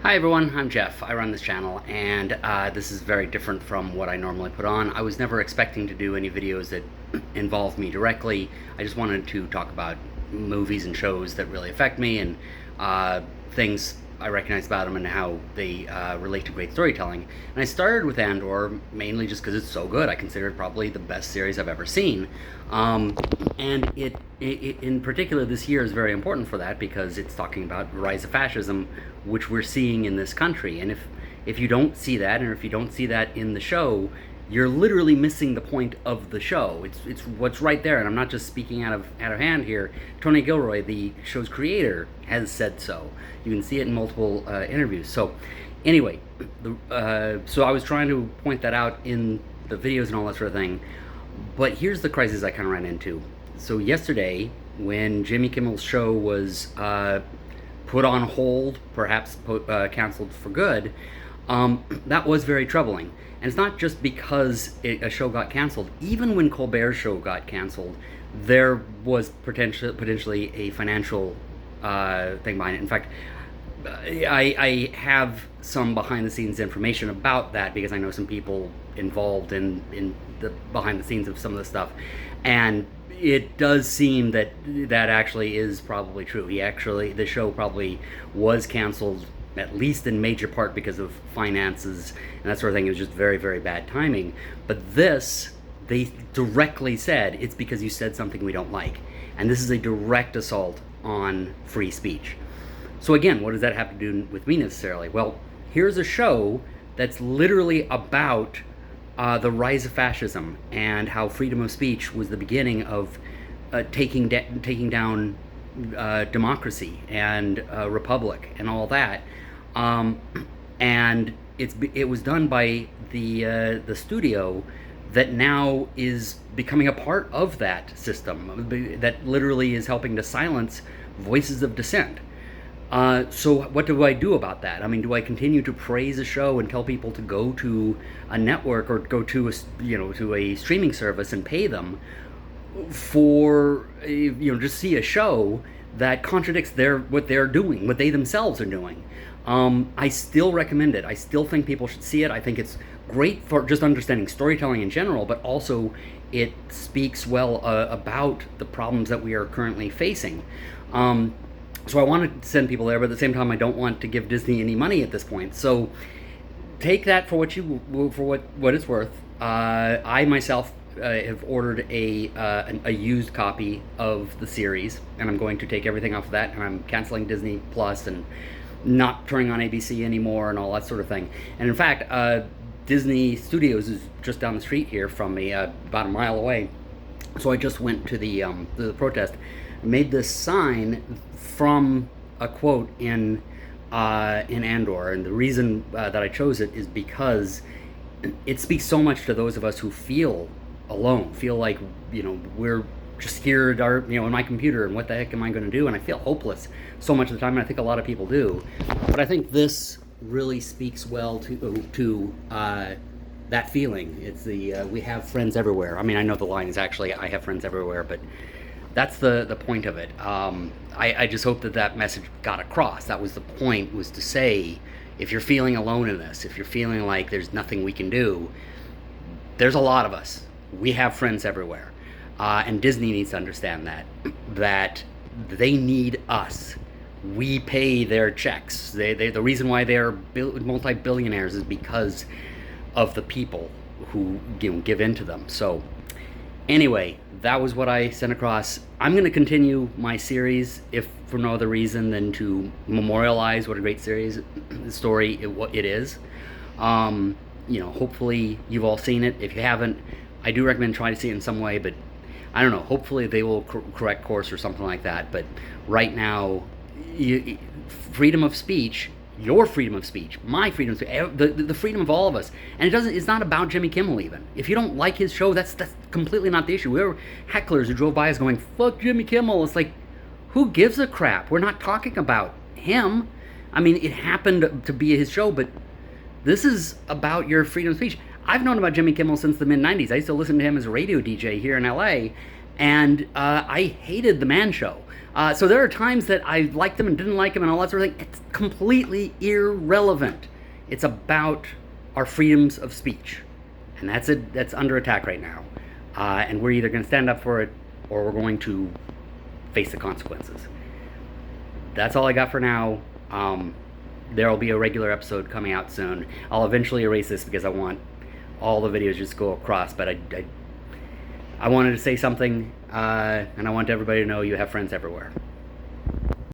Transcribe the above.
Hi everyone, I'm Jeff. I run this channel, and this is very different from what I normally put on. I was never expecting to do any videos that involve me directly. I just wanted to talk about movies and shows that really affect me, and things I recognize about them and how they relate to great storytelling. And I started with Andor mainly just because it's so good. I consider it probably the best series I've ever seen. And it in particular this year is very important for that because it's talking about the rise of fascism, which we're seeing in this country. And if you don't see that, or if you don't see that in the show, you're literally missing the point of the show. It's what's right there, and I'm not just speaking out of hand here. Tony Gilroy, the show's creator, has said so. You can see it in multiple interviews. So anyway, so I was trying to point that out in the videos and all that sort of thing. But here's the crisis I kind of ran into. So yesterday, when Jimmy Kimmel's show was put on hold, perhaps canceled for good, that was very troubling. And it's not just because a show got canceled. Even when Colbert's show got canceled, there was potentially a financial thing behind it. In fact, I have some behind-the-scenes information about that because I know some people involved in the behind-the-scenes of some of the stuff, and it does seem that that actually is probably true. The show probably was canceled, at least in major part because of finances and that sort of thing. It was just very, very bad timing. But this, they directly said, it's because you said something we don't like. And this is a direct assault on free speech. So again, what does that have to do with me necessarily? Well, here's a show that's literally about the rise of fascism and how freedom of speech was the beginning of taking down democracy and republic and all that. And it was done by the studio that now is becoming a part of that system, that literally is helping to silence voices of dissent. So what do I do about that? I mean, do I continue to praise a show and tell people to go to a network or go to a streaming service and pay them for just see a show that contradicts what they're doing, what they themselves are doing? I still recommend it. I still think people should see it. I think it's great for just understanding storytelling in general, but also it speaks well about the problems that we are currently facing. So I want to send people there, but at the same time, I don't want to give Disney any money at this point. So take that for what it's worth. I myself have ordered a used copy of the series, and I'm going to take everything off of that, and I'm canceling Disney Plus and not turning on ABC anymore and all that sort of thing. And in fact, Disney Studios is just down the street here from me, about a mile away. So I just went to the protest, made this sign from a quote in Andor, and the reason that I chose it is because it speaks so much to those of us who feel alone, feel like we're just here in my computer, and what the heck am I going to do? And I feel hopeless so much of the time, and I think a lot of people do. But I think this really speaks well to that feeling. It's we have friends everywhere. I mean, I know the line is actually I have friends everywhere, but that's the point of it. I just hope that message got across. That was the point, was to say, if you're feeling alone in this, if you're feeling like there's nothing we can do, there's a lot of us. We have friends everywhere. And Disney needs to understand that they need us. We pay their checks. The reason why they're multi-billionaires is because of the people who give in to them. So anyway, that was what I sent across. I'm going to continue my series, if for no other reason than to memorialize what a great story it is. Hopefully you've all seen it. If you haven't, I do recommend trying to see it in some way, but I don't know, hopefully they will correct course or something like that. But right now, freedom of speech, your freedom of speech, my freedom of speech, the freedom of all of us. And it's not about Jimmy Kimmel even. If you don't like his show, that's completely not the issue. We were hecklers who drove by us going, fuck Jimmy Kimmel. It's like, who gives a crap? We're not talking about him. I mean, it happened to be his show, but this is about your freedom of speech. I've known about Jimmy Kimmel since the mid-90s. I used to listen to him as a radio DJ here in LA, And I hated the Man Show. So there are times that I liked them and didn't like them and all that sort of thing. It's completely irrelevant. It's about our freedoms of speech, and that's under attack right now. And we're either going to stand up for it or we're going to face the consequences. That's all I got for now. There will be a regular episode coming out soon. I'll eventually erase this because I want all the videos just go across, but I wanted to say something, and I want everybody to know you have friends everywhere.